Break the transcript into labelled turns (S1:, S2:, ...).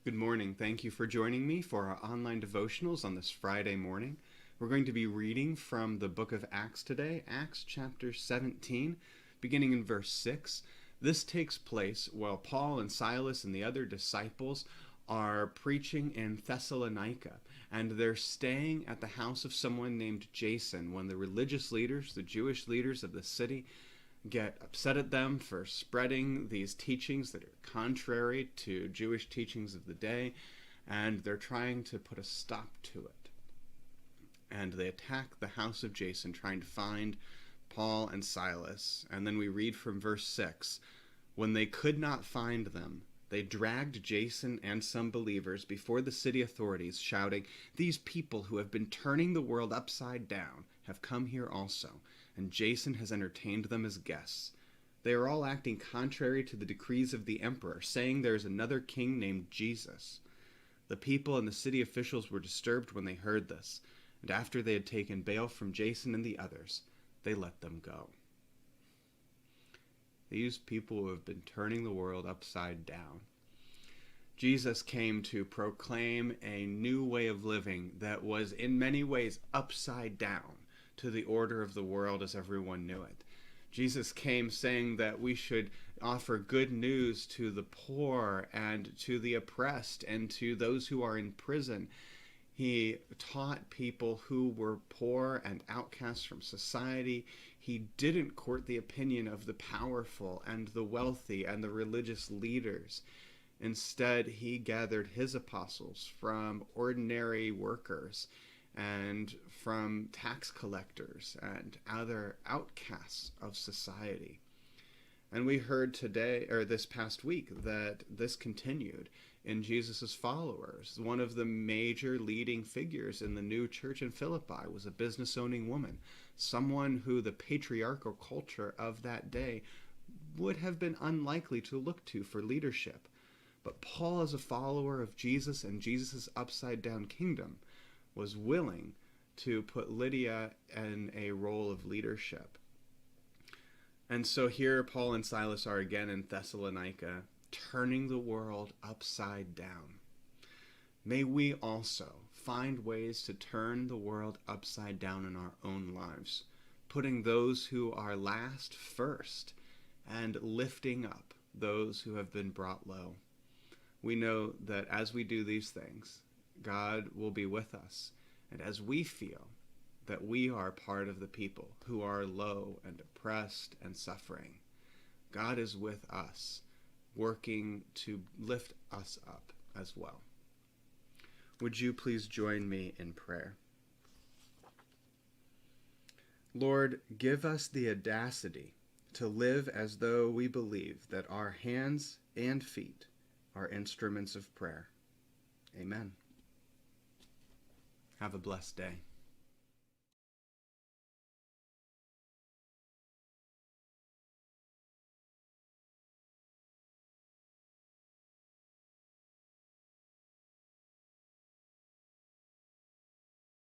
S1: Good morning. Thank you for joining me for our online devotionals on this Friday morning. We're going to be reading from the book of Acts today, Acts chapter 17, beginning in verse 6. This takes place while Paul and Silas and the other disciples are preaching in Thessalonica, and they're staying at the house of someone named Jason. When the religious leaders, the Jewish leaders of the city, get upset at them for spreading these teachings that are contrary to Jewish teachings of the day, and they're trying to put a stop to it. And they attack the house of Jason, trying to find Paul and Silas. And then we read from verse 6, when they could not find them, they dragged Jason and some believers before the city authorities, shouting, "These people who have been turning the world upside down have come here also, and Jason has entertained them as guests. They are all acting contrary to the decrees of the emperor, saying there is another king named Jesus." The people and the city officials were disturbed when they heard this, and after they had taken bail from Jason and the others, they let them go. These people who have been turning the world upside down. Jesus came to proclaim a new way of living that was in many ways upside down to the order of the world as everyone knew it. Jesus came saying that we should offer good news to the poor and to the oppressed and to those who are in prison. He taught people who were poor and outcasts from society. He didn't court the opinion of the powerful and the wealthy and the religious leaders. Instead, he gathered his apostles from ordinary workers and from tax collectors and other outcasts of society. And we heard today, or this past week, that this continued in Jesus' followers. One of the major leading figures in the new church in Philippi was a business-owning woman, someone who the patriarchal culture of that day would have been unlikely to look to for leadership. But Paul, as a follower of Jesus and Jesus' upside-down kingdom, was willing to put Lydia in a role of leadership. And so here Paul and Silas are again in Thessalonica, turning the world upside down. May we also find ways to turn the world upside down in our own lives, putting those who are last first and lifting up those who have been brought low. We know that as we do these things, God will be with us. And as we feel that we are part of the people who are low and oppressed and suffering, God is with us, working to lift us up as well. Would you please join me in prayer? Lord, give us the audacity to live as though we believe that our hands and feet are instruments of prayer. Amen. Have a blessed day.